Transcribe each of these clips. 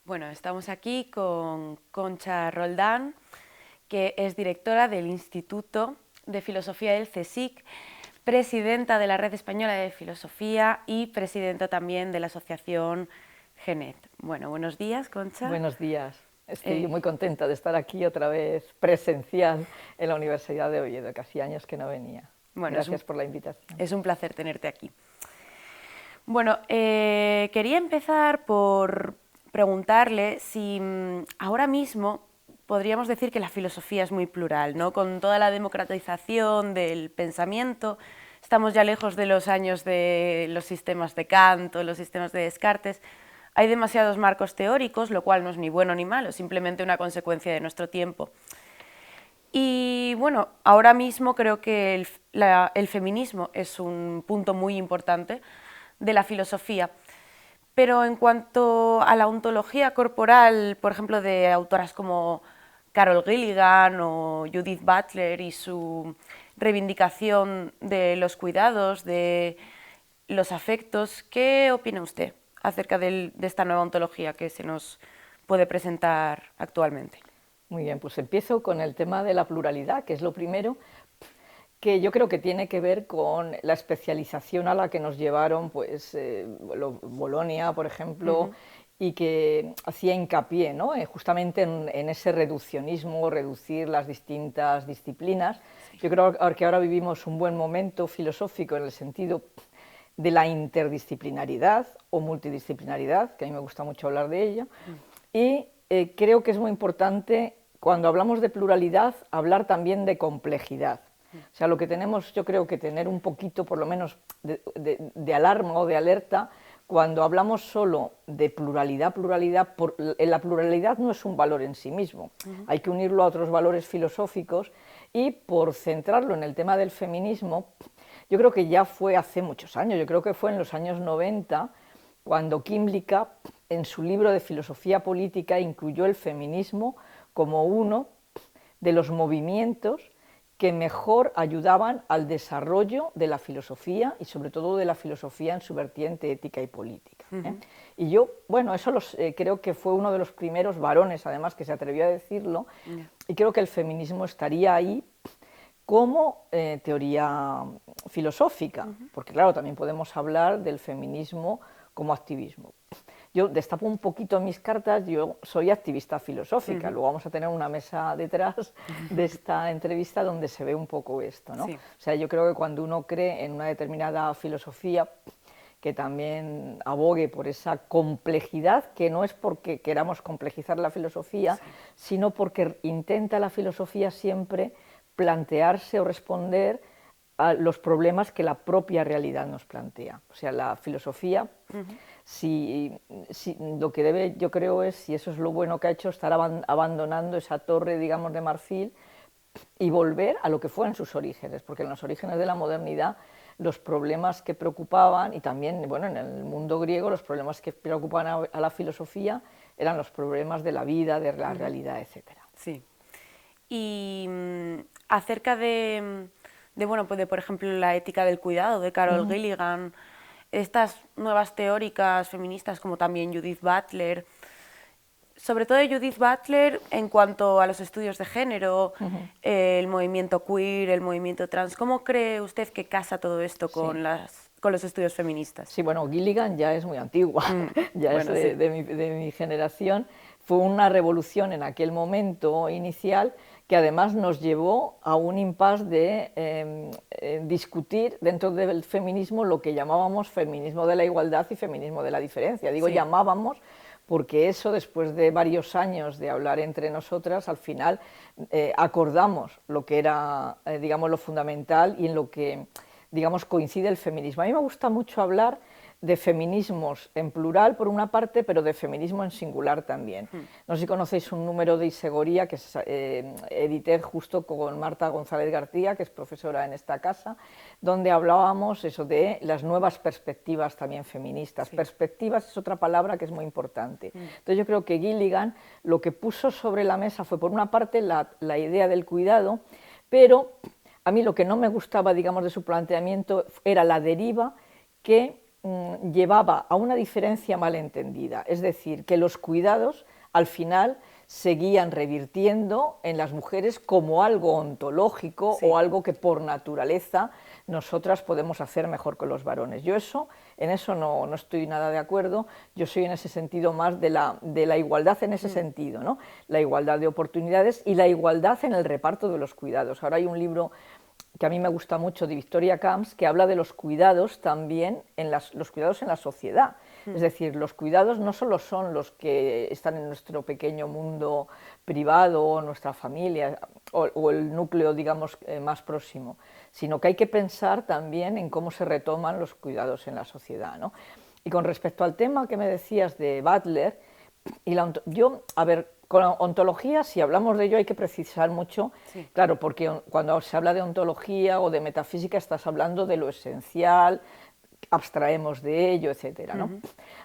Bueno, estamos aquí con Concha Roldán, que es directora del Instituto de Filosofía del CSIC, presidenta de la Red Española de Filosofía y presidenta también de la Asociación GENET. Bueno, buenos días, Concha. Buenos días. Estoy muy contenta de estar aquí otra vez presencial en la Universidad de Oviedo, casi años que no venía. Bueno, Gracias por la invitación. es un placer tenerte aquí. Bueno, quería empezar por preguntarle si ahora mismo podríamos decir que la filosofía es muy plural, ¿no? Con toda la democratización del pensamiento, estamos ya lejos de los años de los sistemas de Kant o los sistemas de Descartes. Hay demasiados marcos teóricos, lo cual no es ni bueno ni malo, simplemente una consecuencia de nuestro tiempo. Y bueno, ahora mismo creo que el feminismo es un punto muy importante de la filosofía. Pero en cuanto a la ontología corporal, por ejemplo, de autoras como Carol Gilligan o Judith Butler y su reivindicación de los cuidados, de los afectos, ¿qué opina usted acerca de esta nueva ontología que se nos puede presentar actualmente? Muy bien, pues empiezo con el tema de la pluralidad, que es lo primero, que yo creo que tiene que ver con la especialización a la que nos llevaron, pues, Bolonia, por ejemplo, y que hacía hincapié, ¿no? Justamente en ese reduccionismo, reducir las distintas disciplinas. Yo creo que ahora vivimos un buen momento filosófico en el sentido de la interdisciplinaridad o multidisciplinaridad, que a mí me gusta mucho hablar de ello, y creo que es muy importante, cuando hablamos de pluralidad, hablar también de complejidad. O sea, lo que tenemos, yo creo que tener un poquito, por lo menos, de alarma o de alerta, cuando hablamos solo de pluralidad, la pluralidad no es un valor en sí mismo, hay que unirlo a otros valores filosóficos, y por centrarlo en el tema del feminismo, yo creo que ya fue hace muchos años, yo creo que fue en los años 90, cuando Kimlicka, en su libro de filosofía política, incluyó el feminismo como uno de los movimientos que mejor ayudaban al desarrollo de la filosofía y sobre todo de la filosofía en su vertiente ética y política. Y yo, bueno, eso creo que fue uno de los primeros varones, además, que se atrevió a decirlo, y creo que el feminismo estaría ahí como teoría filosófica, porque claro, también podemos hablar del feminismo como activismo. Yo destapo un poquito mis cartas, yo soy activista filosófica, luego vamos a tener una mesa detrás de esta entrevista donde se ve un poco esto, ¿no? Sí. O sea, yo creo que cuando uno cree en una determinada filosofía, que también abogue por esa complejidad, que no es porque queramos complejizar la filosofía, sino porque intenta la filosofía siempre plantearse o responder a los problemas que la propia realidad nos plantea. O sea, la filosofía, si lo que debe, yo creo, es, si eso es lo bueno que ha hecho, estar abandonando esa torre, digamos, de marfil y volver a lo que fue en sus orígenes, porque en los orígenes de la modernidad los problemas que preocupaban, y también, bueno, en el mundo griego, los problemas que preocupaban a la filosofía eran los problemas de la vida, de la realidad, etc. Sí. Y acerca bueno, pues de, por ejemplo, la ética del cuidado de Carol Gilligan, estas nuevas teóricas feministas como también Judith Butler, sobre todo de Judith Butler en cuanto a los estudios de género, el movimiento queer, el movimiento trans, ¿cómo cree usted que casa todo esto con los estudios feministas? Sí, bueno, Gilligan ya es muy antigua, ya bueno, es de mi generación. Fue una revolución en aquel momento inicial que además nos llevó a un impasse de discutir dentro del feminismo lo que llamábamos feminismo de la igualdad y feminismo de la diferencia. Digo llamábamos porque eso, después de varios años de hablar entre nosotras, al final acordamos lo que era, digamos, lo fundamental y en lo que, digamos, coincide el feminismo. A mí me gusta mucho hablar de feminismos en plural, por una parte, pero de feminismo en singular también. No sé si conocéis un número de Isegoría que edité justo con Marta González García, que es profesora en esta casa, donde hablábamos eso de las nuevas perspectivas también feministas. Perspectivas es otra palabra que es muy importante. Entonces yo creo que Gilligan lo que puso sobre la mesa fue, por una parte, la idea del cuidado, pero a mí lo que no me gustaba, digamos, de su planteamiento era la deriva que llevaba a una diferencia malentendida, es decir, que los cuidados al final seguían revirtiendo en las mujeres como algo ontológico o algo que por naturaleza nosotras podemos hacer mejor que los varones. Yo en eso no estoy nada de acuerdo, yo soy en ese sentido más de la igualdad en ese sentido, ¿no? La igualdad de oportunidades y la igualdad en el reparto de los cuidados. Ahora hay un libro que a mí me gusta mucho, de Victoria Camps, que habla de los cuidados también, los cuidados en la sociedad. Es decir, los cuidados no solo son los que están en nuestro pequeño mundo privado, o nuestra familia, o el núcleo, digamos, más próximo, sino que hay que pensar también en cómo se retoman los cuidados en la sociedad, ¿no? Y con respecto al tema que me decías de Butler, a ver, con la ontología, si hablamos de ello, hay que precisar mucho, claro, porque cuando se habla de ontología o de metafísica estás hablando de lo esencial, abstraemos de ello, etcétera, ¿no?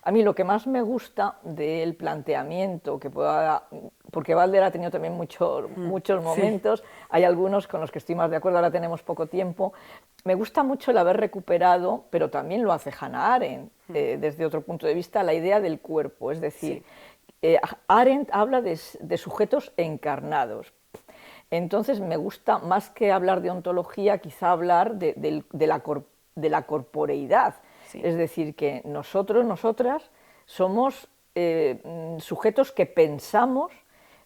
A mí lo que más me gusta del planteamiento que porque Butler ha tenido también muchos momentos, hay algunos con los que estoy más de acuerdo, ahora tenemos poco tiempo, me gusta mucho el haber recuperado, pero también lo hace Hannah Arendt, desde otro punto de vista, la idea del cuerpo, es decir, Arendt habla de sujetos encarnados. Entonces me gusta, más que hablar de ontología, quizá hablar de la corporeidad. Es decir, que nosotras, somos sujetos que pensamos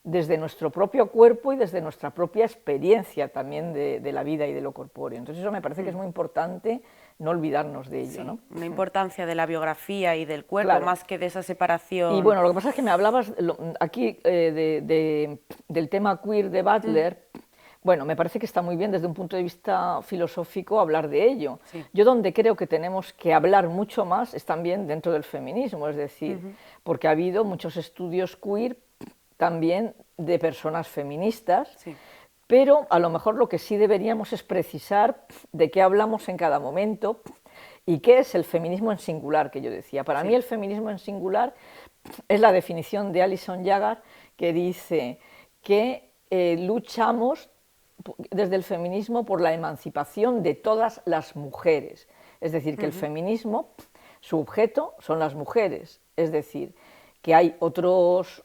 desde nuestro propio cuerpo y desde nuestra propia experiencia también de la vida y de lo corpóreo. Entonces eso me parece que es muy importante no olvidarnos de ello, ¿no? Una importancia de la biografía y del cuerpo, más que de esa separación. Y bueno, lo que pasa es que me hablabas aquí del tema queer de Butler. Bueno, me parece que está muy bien desde un punto de vista filosófico hablar de ello. Yo donde creo que tenemos que hablar mucho más es también dentro del feminismo, es decir, porque ha habido muchos estudios queer también de personas feministas, pero a lo mejor lo que sí deberíamos es precisar de qué hablamos en cada momento y qué es el feminismo en singular, que yo decía. Para mí el feminismo en singular es la definición de Alison Jaggar, que dice que luchamos desde el feminismo por la emancipación de todas las mujeres. Es decir, que el feminismo, su objeto son las mujeres. Es decir, que hay otras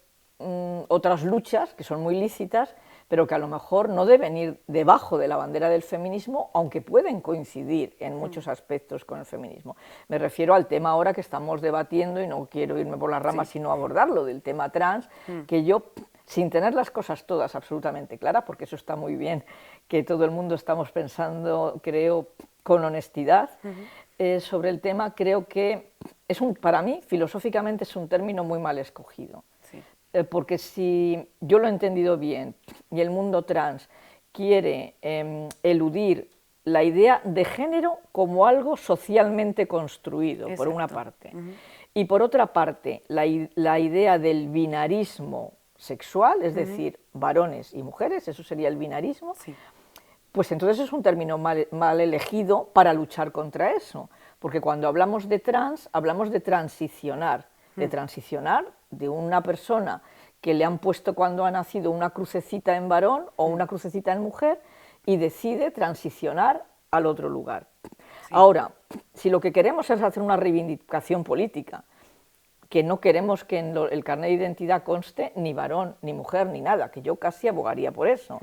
luchas que son muy lícitas, pero que a lo mejor no deben ir debajo de la bandera del feminismo, aunque pueden coincidir en muchos aspectos con el feminismo. Me refiero al tema ahora que estamos debatiendo, y no quiero irme por las ramas sino abordarlo, del tema trans, que yo, sin tener las cosas todas absolutamente claras, porque eso está muy bien, que todo el mundo estamos pensando, creo, con honestidad, sobre el tema, creo que para mí, filosóficamente, es un término muy mal escogido. Porque si yo lo he entendido bien y el mundo trans quiere eludir la idea de género como algo socialmente construido, por una parte, y por otra parte la idea del binarismo sexual, es decir, varones y mujeres, eso sería el binarismo, pues entonces es un término mal elegido para luchar contra eso, porque cuando hablamos de trans, hablamos de transicionar de una persona que le han puesto cuando ha nacido una crucecita en varón o una crucecita en mujer y decide transicionar al otro lugar. Ahora, si lo que queremos es hacer una reivindicación política, que no queremos que en el carnet de identidad conste ni varón, ni mujer, ni nada, que yo casi abogaría por eso,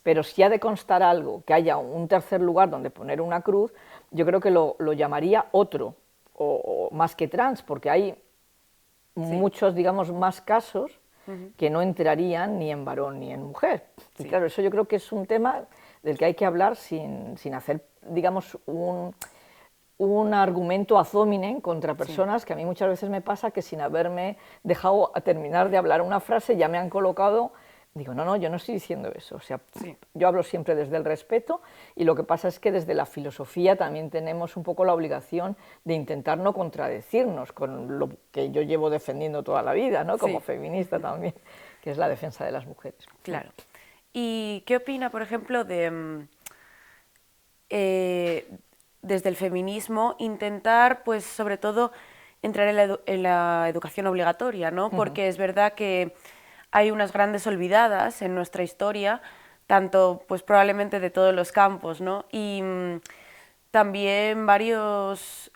pero si ha de constar algo, que haya un tercer lugar donde poner una cruz, yo creo que lo llamaría otro, o más que trans, porque hay muchos, digamos, más casos que no entrarían ni en varón ni en mujer. Y claro, eso yo creo que es un tema del que hay que hablar sin hacer, digamos, un argumento ad hominem contra personas que a mí muchas veces me pasa que sin haberme dejado a terminar de hablar una frase ya me han colocado. Digo, no, yo no estoy diciendo eso, o sea, yo hablo siempre desde el respeto y lo que pasa es que desde la filosofía también tenemos un poco la obligación de intentar no contradecirnos con lo que yo llevo defendiendo toda la vida, ¿no? Como feminista también, que es la defensa de las mujeres. Claro. ¿Y qué opina, por ejemplo, de desde el feminismo intentar, pues sobre todo, entrar en la educación obligatoria, ¿no? Porque es verdad que hay unas grandes olvidadas en nuestra historia, tanto pues probablemente de todos los campos, ¿no? Y también varios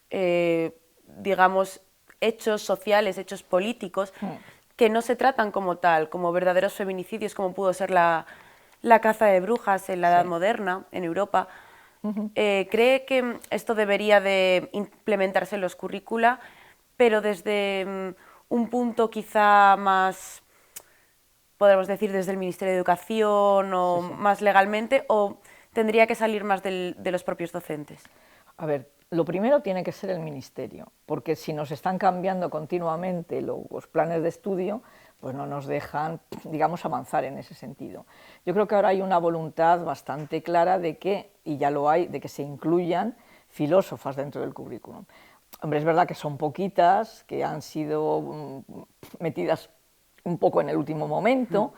digamos, hechos sociales, hechos políticos, que no se tratan como tal, como verdaderos feminicidios, como pudo ser la caza de brujas en la Edad Moderna, en Europa. ¿Cree que esto debería de implementarse en los currícula, pero desde un punto quizá más, podemos decir, desde el Ministerio de Educación o más legalmente, o tendría que salir más de los propios docentes? A ver, lo primero tiene que ser el ministerio, porque si nos están cambiando continuamente los planes de estudio, pues no nos dejan, digamos, avanzar en ese sentido. Yo creo que ahora hay una voluntad bastante clara de que, y ya lo hay, de que se incluyan filósofas dentro del currículum. Hombre, es verdad que son poquitas, que han sido metidas un poco en el último momento.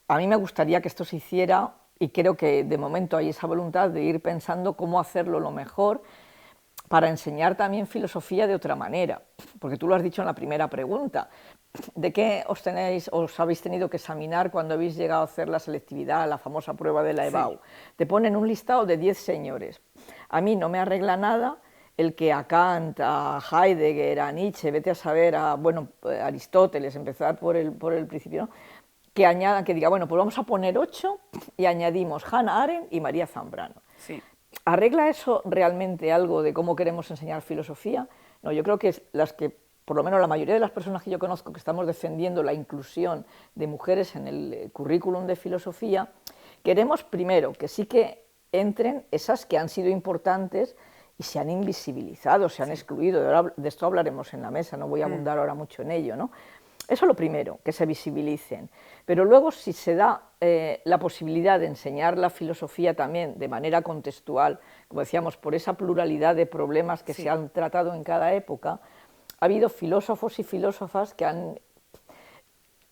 A mí me gustaría que esto se hiciera, y creo que de momento hay esa voluntad de ir pensando cómo hacerlo lo mejor para enseñar también filosofía de otra manera, porque tú lo has dicho en la primera pregunta. ¿De qué os habéis tenido que examinar cuando habéis llegado a hacer la selectividad, la famosa prueba de la EBAU? Te ponen un listado de 10 señores. A mí no me arregla nada el que a Kant, a Heidegger, a Nietzsche, vete a saber, a Aristóteles, empezar por el principio, ¿no? que diga, bueno, pues vamos a poner 8 y añadimos Hannah Arendt y María Zambrano. Sí. ¿Arregla eso realmente algo de cómo queremos enseñar filosofía? No, yo creo que por lo menos la mayoría de las personas que yo conozco que estamos defendiendo la inclusión de mujeres en el currículum de filosofía, queremos primero que sí que entren esas que han sido importantes y se han invisibilizado, se han excluido. De esto hablaremos en la mesa, no voy a abundar ahora mucho en ello, ¿no? Eso es lo primero, que se visibilicen. Pero luego, si se da la posibilidad de enseñar la filosofía también de manera contextual, como decíamos, por esa pluralidad de problemas que se han tratado en cada época, ha habido filósofos y filósofas que han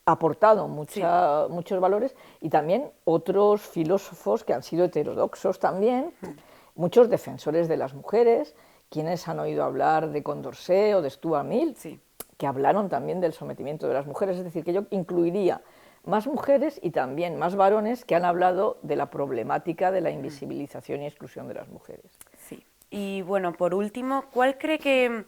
aportado muchos valores, y también otros filósofos que han sido heterodoxos también, muchos defensores de las mujeres, quienes han oído hablar de Condorcet o de Stuart Mill, que hablaron también del sometimiento de las mujeres. Es decir, que yo incluiría más mujeres y también más varones que han hablado de la problemática de la invisibilización y exclusión de las mujeres. Sí. Y bueno, por último, ¿cuál cree que,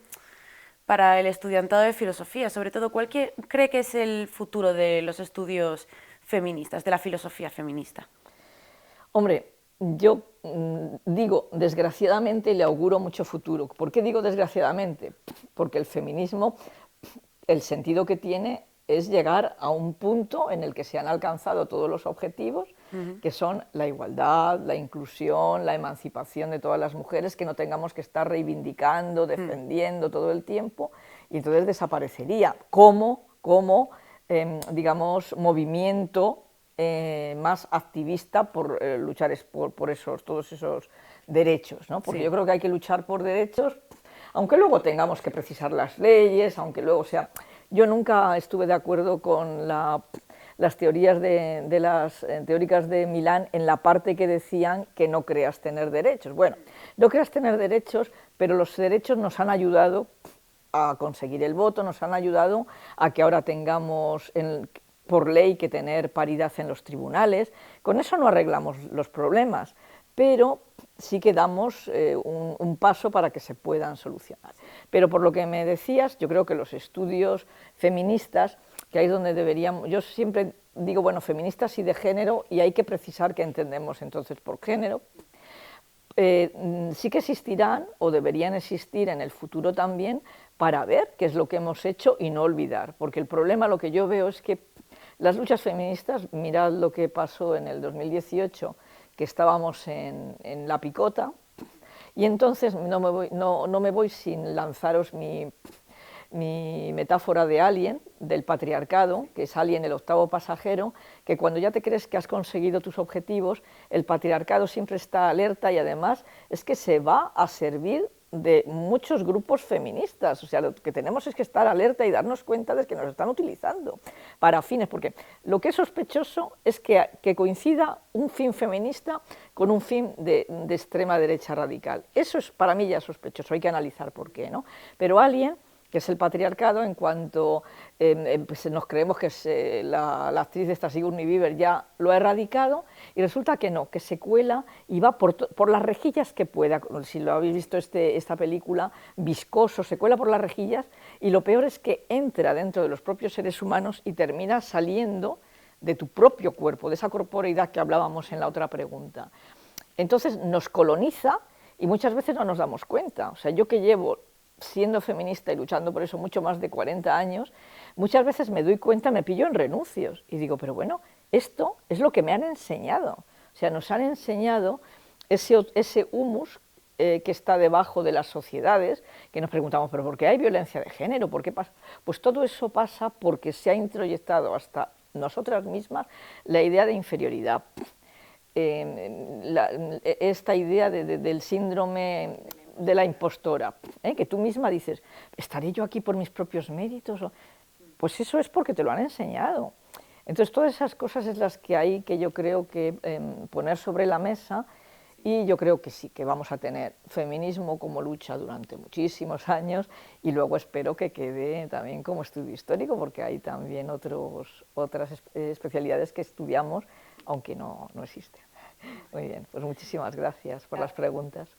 para el estudiantado de filosofía, sobre todo, cuál cree que es el futuro de los estudios feministas, de la filosofía feminista? Hombre, yo digo desgraciadamente y le auguro mucho futuro. ¿Por qué digo desgraciadamente? Porque el feminismo, el sentido que tiene es llegar a un punto en el que se han alcanzado todos los objetivos, que son la igualdad, la inclusión, la emancipación de todas las mujeres, que no tengamos que estar reivindicando, defendiendo todo el tiempo, y entonces desaparecería como digamos, movimiento más activista por luchar por todos esos derechos, ¿no? Porque yo creo que hay que luchar por derechos, aunque luego tengamos que precisar las leyes, aunque luego sea... Yo nunca estuve de acuerdo con las teorías de las teóricas de Milán en la parte que decían que no creas tener derechos. Bueno, no creas tener derechos, pero los derechos nos han ayudado a conseguir el voto, nos han ayudado a que ahora tengamos por ley que tener paridad en los tribunales. Con eso no arreglamos los problemas, pero sí que damos un paso para que se puedan solucionar. Pero por lo que me decías, yo creo que los estudios feministas, que ahí es donde deberíamos, yo siempre digo, bueno, feministas y de género, y hay que precisar qué entendemos entonces por género, sí que existirán o deberían existir en el futuro también para ver qué es lo que hemos hecho y no olvidar, porque el problema, lo que yo veo es que las luchas feministas, mirad lo que pasó en el 2018, que estábamos en la picota, y entonces no me voy sin lanzaros mi metáfora de Alien, del patriarcado, que es Alien el octavo pasajero, que cuando ya te crees que has conseguido tus objetivos, el patriarcado siempre está alerta y además es que se va a servir de muchos grupos feministas. O sea, lo que tenemos es que estar alerta y darnos cuenta de que nos están utilizando para fines, porque lo que es sospechoso es que coincida un fin feminista con un fin de extrema derecha radical. Eso es para mí ya sospechoso, hay que analizar por qué, ¿no? Pero Alien que es el patriarcado, en cuanto pues nos creemos que la actriz de esta Sigourney Weaver ya lo ha erradicado, y resulta que no, que se cuela y va por las rejillas que pueda. Si lo habéis visto esta película, viscoso, se cuela por las rejillas, y lo peor es que entra dentro de los propios seres humanos y termina saliendo de tu propio cuerpo, de esa corporeidad que hablábamos en la otra pregunta. Entonces nos coloniza y muchas veces no nos damos cuenta. O sea, yo que llevo siendo feminista y luchando por eso mucho más de 40 años, muchas veces me doy cuenta, me pillo en renuncios y digo, pero bueno, esto es lo que me han enseñado. O sea, nos han enseñado ese humus que está debajo de las sociedades, que nos preguntamos, pero ¿por qué hay violencia de género? ¿Por qué pasa? Pues todo eso pasa porque se ha introyectado hasta nosotras mismas la idea de inferioridad. Esta idea del síndrome de la impostora, que tú misma dices, ¿estaré yo aquí por mis propios méritos? Pues eso es porque te lo han enseñado. Entonces todas esas cosas es las que hay que yo creo que poner sobre la mesa, y yo creo que sí, que vamos a tener feminismo como lucha durante muchísimos años, y luego espero que quede también como estudio histórico, porque hay también otras especialidades que estudiamos, aunque no existen. Muy bien, pues muchísimas gracias por las preguntas.